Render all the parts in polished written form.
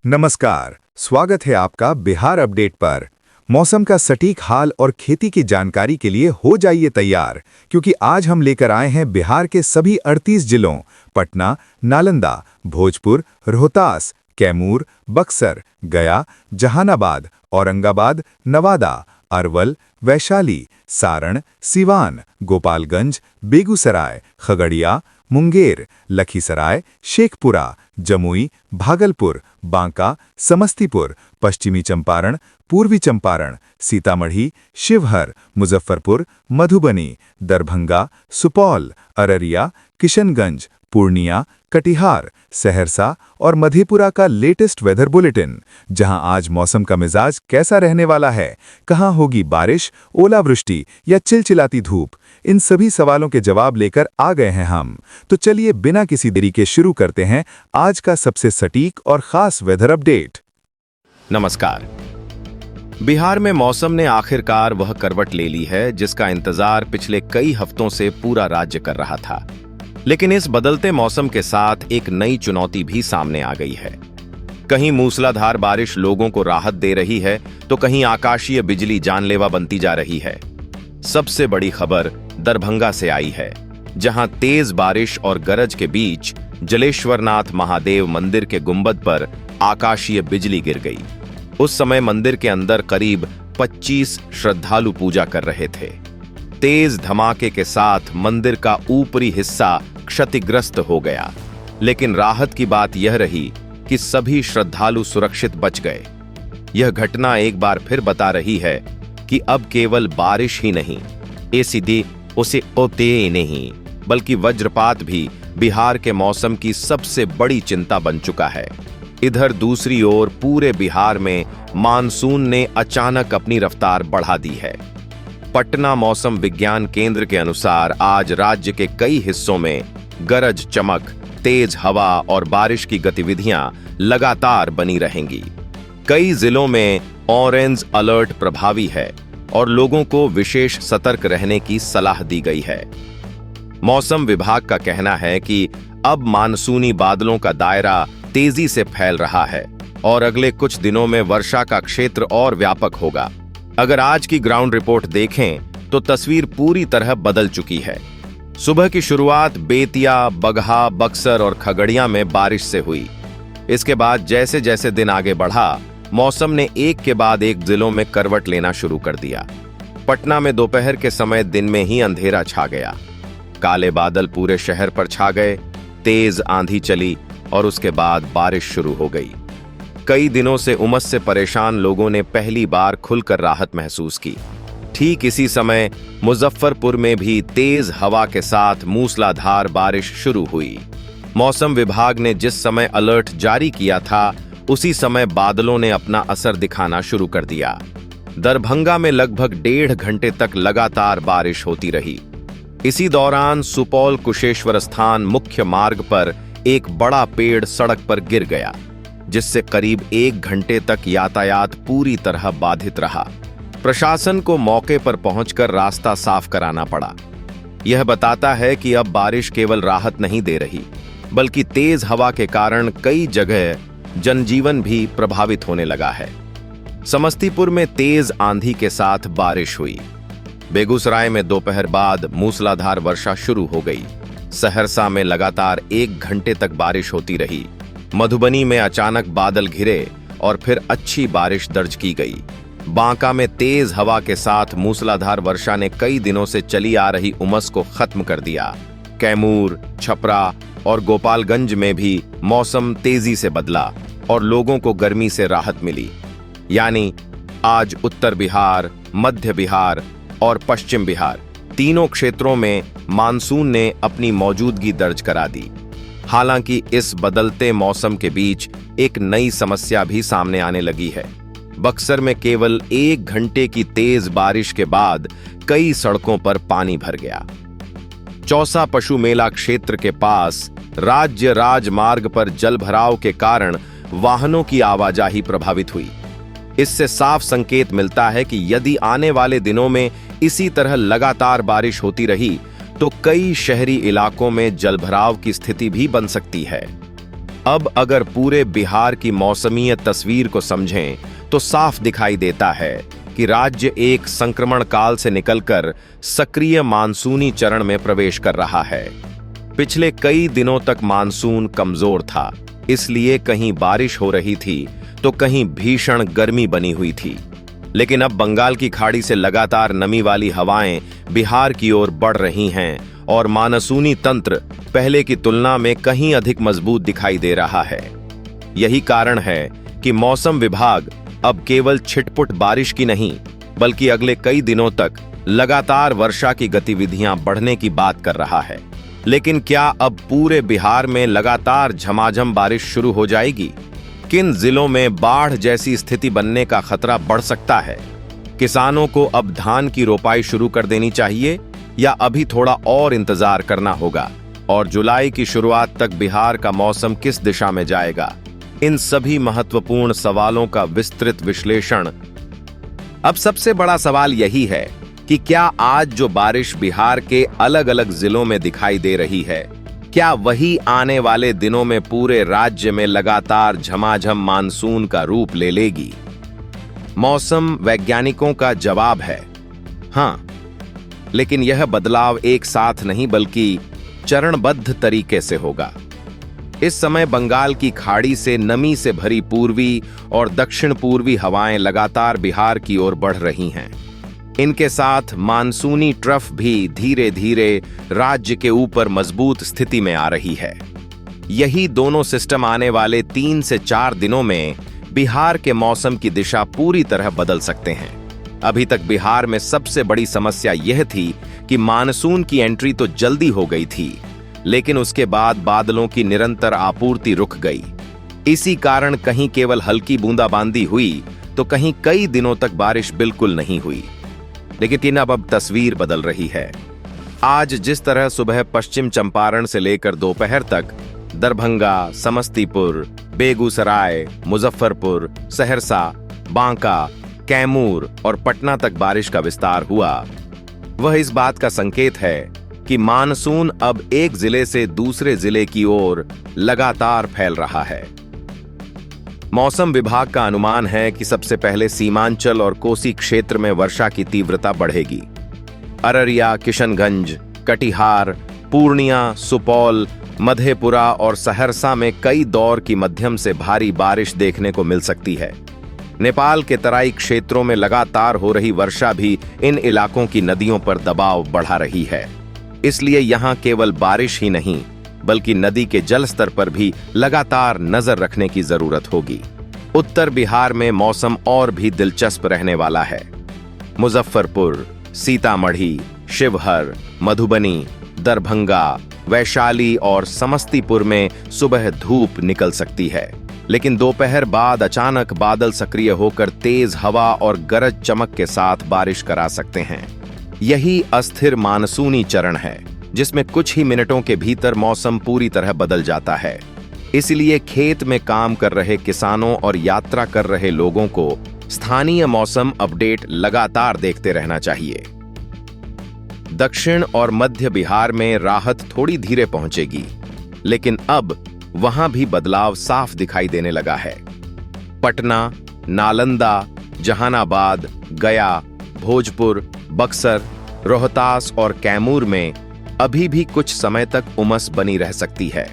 नमस्कार, स्वागत है आपका बिहार अपडेट पर। मौसम का सटीक हाल और खेती की जानकारी के लिए हो जाइए तैयार, क्योंकि आज हम लेकर आए हैं बिहार के सभी 38 जिलों पटना, नालंदा, भोजपुर, रोहतास, कैमूर, बक्सर, गया, जहानाबाद, औरंगाबाद, नवादा, अरवल, वैशाली, सारण, सिवान, गोपालगंज, बेगूसराय, खगड़िया, मुंगेर, लखीसराय, शेखपुरा, जमुई, भागलपुर, बांका, समस्तीपुर, पश्चिमी चंपारण, पूर्वी चंपारण, सीतामढ़ी, शिवहर, मुजफ्फरपुर, मधुबनी, दरभंगा, सुपौल, अररिया, किशनगंज, पूर्णिया, कटिहार, सहरसा और मधेपुरा का लेटेस्ट वेदर बुलेटिन, जहां आज मौसम का मिजाज कैसा रहने वाला है, कहां होगी बारिश, ओलावृष्टि या चिलचिलाती धूप, इन सभी सवालों के जवाब लेकर आ गए हैं हम। तो चलिए बिना किसी देरी के शुरू करते हैं आज का सबसे सटीक और खास वेदर अपडेट। नमस्कार। बिहार में मौसम ने आखिरकार वह करवट ले ली है जिसका इंतजार पिछले कई हफ्तों से पूरा राज्य कर रहा था। लेकिन इस बदलते मौसम के साथ एक नई चुनौती भी सामने आ गई है। कहीं मूसलाधार बारिश लोगों को राहत दे रही है, तो कहीं आकाशीय बिजली जानलेवा बनती जा रही है। सबसे बड़ी खबर दरभंगा से आई है, जहां तेज बारिश और गरज के बीच जलेश्वरनाथ महादेव मंदिर के गुंबद पर आकाशीय बिजली गिर गई। उस समय मंदिर के अंदर करीब 25 श्रद्धालु पूजा कर रहे थे। तेज धमाके के साथ मंदिर का ऊपरी हिस्सा क्षतिग्रस्त हो गया, लेकिन राहत की बात यह रही कि सभी श्रद्धालु सुरक्षित बच गए। यह घटना एक बार फिर बता रही है कि अब केवल बारिश ही नहीं, सीधे उसे ओते नहीं, बल्कि वज्रपात भी बिहार के मौसम की सबसे बड़ी चिंता बन चुका है। इधर दूसरी ओर पूरे बिहार में मानसून ने अचानक अपनी रफ्तार बढ़ा दी है। पटना मौसम विज्ञान केंद्र के अनुसार आज राज्य के कई हिस्सों में गरज चमक, तेज हवा और बारिश की गतिविधियां लगातार बनी रहेंगी। कई जिलों में ऑरेंज अलर्ट प्रभावी है और लोगों को विशेष सतर्क रहने की सलाह दी गई है। मौसम विभाग का कहना है कि अब मानसूनी बादलों का दायरा तेजी से फैल रहा है और अगले कुछ दिनों में वर्षा का क्षेत्र और व्यापक होगा। अगर आज की ग्राउंड रिपोर्ट देखें तो तस्वीर पूरी तरह बदल चुकी है। सुबह की शुरुआत बेतिया, बगहा, बक्सर और खगड़िया में बारिश से हुई। इसके बाद जैसे जैसे दिन आगे बढ़ा, मौसम ने एक के बाद एक जिलों में करवट लेना शुरू कर दिया। पटना में दोपहर के समय दिन में ही अंधेरा छा गया। काले बादल पूरे शहर पर छा गए, तेज आंधी चली और उसके बाद बारिश शुरू हो गई। कई दिनों से उमस से परेशान लोगों ने पहली बार खुलकर राहत महसूस की। ठीक इसी समय मुजफ्फरपुर में भी तेज हवा के साथ मूसलाधार बारिश शुरू हुई। मौसम विभाग ने जिस समय अलर्ट जारी किया था, उसी समय बादलों ने अपना असर दिखाना शुरू कर दिया। दरभंगा में लगभग 1.5 घंटे तक लगातार बारिश होती रही। इसी दौरान सुपौल कुशेश्वर स्थान मुख्य मार्ग पर एक बड़ा पेड़ सड़क पर गिर गया, जिससे करीब 1 घंटे तक यातायात पूरी तरह बाधित रहा। प्रशासन को मौके पर पहुंचकर रास्ता साफ कराना पड़ा। यह बताता है कि अब बारिश केवल राहत नहीं दे रही, बल्कि तेज हवा के कारण कई जगह जनजीवन भी प्रभावित होने लगा है। समस्तीपुर में तेज आंधी के साथ बारिश हुई। बेगूसराय में दोपहर बाद मूसलाधार वर्षा शुरू हो गई। सहरसा में लगातार 1 घंटे तक बारिश होती रही। मधुबनी में अचानक बादल घिरे और फिर अच्छी बारिश दर्ज की गई। बांका में तेज हवा के साथ मूसलाधार वर्षा ने कई दिनों से चली आ रही उमस को खत्म कर दिया। कैमूर, छपरा और गोपालगंज में भी मौसम तेजी से बदला और लोगों को गर्मी से राहत मिली। यानी आज उत्तर बिहार, मध्य बिहार और पश्चिम बिहार तीनों क्षेत्रों में मानसून ने अपनी मौजूदगी दर्ज करा दी। हालांकि इस बदलते मौसम के बीच एक नई समस्या भी सामने आने लगी है। बक्सर में केवल 1 घंटे की तेज बारिश के बाद कई सड़कों पर पानी भर गया। चौसा पशु मेला क्षेत्र के पास राज्य राजमार्ग पर जलभराव के कारण वाहनों की आवाजाही प्रभावित हुई। इससे साफ संकेत मिलता है कि यदि आने वाले दिनों में इसी तरह लगातार बारिश होती रही तो कई शहरी इलाकों में जलभराव की स्थिति भी बन सकती है। अब अगर पूरे बिहार की मौसमीय तस्वीर को समझें तो साफ दिखाई देता है कि राज्य एक संक्रमण काल से निकलकर सक्रिय मानसूनी चरण में प्रवेश कर रहा है। पिछले कई दिनों तक मानसून कमजोर था, इसलिए कहीं बारिश हो रही थी तो कहीं भीषण गर्मी बनी हुई थी। लेकिन अब बंगाल की खाड़ी से लगातार नमी वाली हवाएं बिहार की ओर बढ़ रही हैं और मानसूनी तंत्र पहले की तुलना में कहीं अधिक मजबूत दिखाई दे रहा है। यही कारण है कि मौसम विभाग अब केवल छिटपुट बारिश की नहीं, बल्कि अगले कई दिनों तक लगातार वर्षा की गतिविधियां बढ़ने की बात कर रहा है। लेकिन क्या अब पूरे बिहार में लगातार झमाझम बारिश शुरू हो जाएगी? किन जिलों में बाढ़ जैसी स्थिति बनने का खतरा बढ़ सकता है? किसानों को अब धान की रोपाई शुरू कर देनी चाहिए या अभी थोड़ा और इंतजार करना होगा? और जुलाई की शुरुआत तक बिहार का मौसम किस दिशा में जाएगा? इन सभी महत्वपूर्ण सवालों का विस्तृत विश्लेषण। अब सबसे बड़ा सवाल यही है कि क्या आज जो बारिश बिहार के अलग अलग जिलों में दिखाई दे रही है, क्या वही आने वाले दिनों में पूरे राज्य में लगातार झमाझम मानसून का रूप ले लेगी? मौसम वैज्ञानिकों का जवाब है हाँ, लेकिन यह बदलाव एक साथ नहीं बल्कि चरणबद्ध तरीके से होगा। इस समय बंगाल की खाड़ी से नमी से भरी पूर्वी और दक्षिण पूर्वी हवाएं लगातार बिहार की ओर बढ़ रही हैं। इनके साथ मानसूनी ट्रफ भी धीरे धीरे राज्य के ऊपर मजबूत स्थिति में आ रही है। यही दोनों सिस्टम आने वाले 3 से 4 दिनों में बिहार के मौसम की दिशा पूरी तरह बदल सकते हैं। अभी तक बिहार में सबसे बड़ी समस्या यह थी कि मानसून की एंट्री तो जल्दी हो गई थी, लेकिन उसके बाद बादलों की निरंतर आपूर्ति रुक गई। इसी कारण कहीं केवल हल्की बूंदाबांदी हुई तो कहीं कई दिनों तक बारिश बिल्कुल नहीं हुई। लेकिन अब तस्वीर बदल रही है। आज जिस तरह सुबह पश्चिम चंपारण से लेकर दोपहर तक दरभंगा, समस्तीपुर, बेगूसराय, मुजफ्फरपुर, सहरसा, बांका, कैमूर और पटना तक बारिश का विस्तार हुआ, वह इस बात का संकेत है कि मानसून अब एक जिले से दूसरे जिले की ओर लगातार फैल रहा है। मौसम विभाग का अनुमान है कि सबसे पहले सीमांचल और कोसी क्षेत्र में वर्षा की तीव्रता बढ़ेगी। अररिया, किशनगंज, कटिहार, पूर्णिया, सुपौल, मधेपुरा और सहरसा में कई दौर की मध्यम से भारी बारिश देखने को मिल सकती है। नेपाल के तराई क्षेत्रों में लगातार हो रही वर्षा भी इन इलाकों की नदियों पर दबाव बढ़ा रही है। इसलिए यहां केवल बारिश ही नहीं बल्कि नदी के जल स्तर पर भी लगातार नजर रखने की जरूरत होगी। उत्तर बिहार में मौसम और भी दिलचस्प रहने वाला है। मुजफ्फरपुर, सीतामढ़ी, शिवहर, मधुबनी, दरभंगा, वैशाली और समस्तीपुर में सुबह धूप निकल सकती है, लेकिन दोपहर बाद अचानक बादल सक्रिय होकर तेज हवा और गरज चमक के साथ बारिश करा सकते हैं। यही अस्थिर मानसूनी चरण है जिसमें कुछ ही मिनटों के भीतर मौसम पूरी तरह बदल जाता है। इसलिए खेत में काम कर रहे किसानों और यात्रा कर रहे लोगों को स्थानीय मौसम अपडेट लगातार देखते रहना चाहिए। दक्षिण और मध्य बिहार में राहत थोड़ी धीरे पहुंचेगी, लेकिन अब वहां भी बदलाव साफ दिखाई देने लगा है। पटना, नालंदा, जहानाबाद, गया, भोजपुर, बक्सर, रोहतास और कैमूर में अभी भी कुछ समय तक उमस बनी रह सकती है।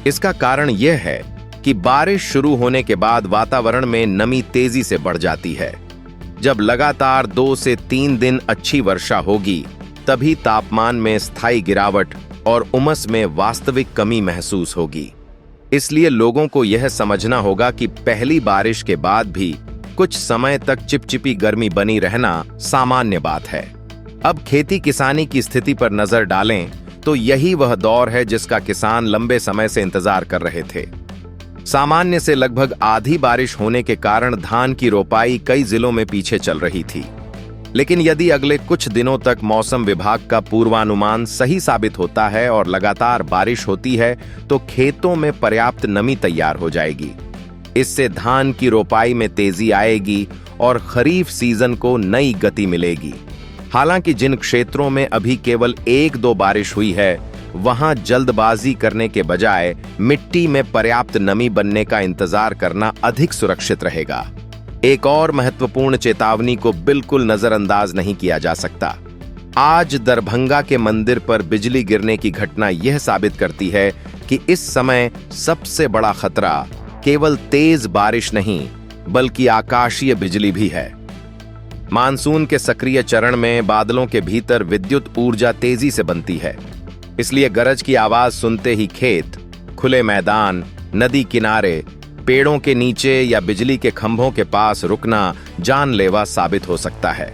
इसका कारण यह है कि बारिश शुरू होने के बाद वातावरण में नमी तेजी से बढ़ जाती है। जब लगातार 2 से 3 दिन अच्छी वर्षा होगी, तभी तापमान में स्थायी गिरावट और उमस में वास्तविक कमी महसूस होगी। इसलिए लोगों को यह समझना होगा कि पहली बारिश के बाद भी कुछ समय तक चिपचिपी गर्मी बनी रहना सामान्य बात है। अब खेती किसानी की स्थिति पर नजर डालें तो यही वह दौर है जिसका किसान लंबे समय से इंतजार कर रहे थे। सामान्य से लगभग आधी बारिश होने के कारण धान की रोपाई कई जिलों में पीछे चल रही थी। लेकिन यदि अगले कुछ दिनों तक मौसम विभाग का पूर्वानुमान सही साबित होता है और लगातार बारिश होती है तो खेतों में पर्याप्त नमी तैयार हो जाएगी। इससे धान की रोपाई में तेजी आएगी और खरीफ सीजन को नई गति मिलेगी। हालांकि जिन क्षेत्रों में अभी केवल 1-2 बारिश हुई है, वहां जल्दबाजी करने के बजाय मिट्टी में पर्याप्त नमी बनने का इंतजार करना अधिक सुरक्षित रहेगा। एक और महत्वपूर्ण चेतावनी को बिल्कुल नजरअंदाज नहीं किया जा सकता। आज दरभंगा के मंदिर पर बिजली गिरने की घटना यह साबित करती है कि इस समय सबसे बड़ा खतरा केवल तेज बारिश नहीं बल्कि आकाशीय बिजली भी है। मानसून के सक्रिय चरण में बादलों के भीतर विद्युत ऊर्जा तेजी से बनती है, इसलिए गरज की आवाज सुनते ही खेत, खुले मैदान, नदी किनारे, पेड़ों के नीचे या बिजली के खंभों के पास रुकना जानलेवा साबित हो सकता है।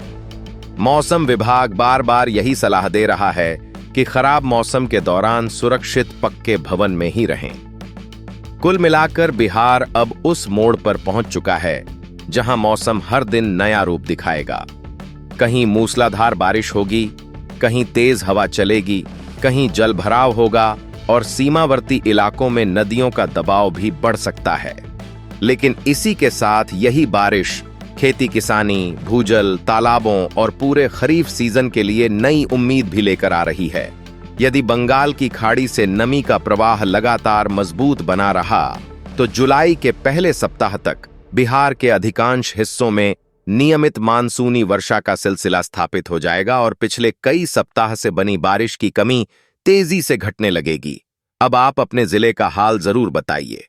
मौसम विभाग बार बार यही सलाह दे रहा है कि खराब मौसम के दौरान सुरक्षित पक्के भवन में ही रहें। कुल मिलाकर बिहार अब उस मोड़ पर पहुंच चुका है जहां मौसम हर दिन नया रूप दिखाएगा। कहीं मूसलाधार बारिश होगी, कहीं तेज हवा चलेगी, कहीं जलभराव होगा और सीमावर्ती इलाकों में नदियों का दबाव भी बढ़ सकता है। लेकिन इसी के साथ यही बारिश खेती किसानी, भूजल, तालाबों और पूरे खरीफ सीजन के लिए नई उम्मीद भी लेकर आ रही है। यदि बंगाल की खाड़ी से नमी का प्रवाह लगातार मजबूत बना रहा तो जुलाई के पहले सप्ताह तक बिहार के अधिकांश हिस्सों में नियमित मानसूनी वर्षा का सिलसिला स्थापित हो जाएगा और पिछले कई सप्ताह से बनी बारिश की कमी तेजी से घटने लगेगी। अब आप अपने जिले का हाल जरूर बताइए।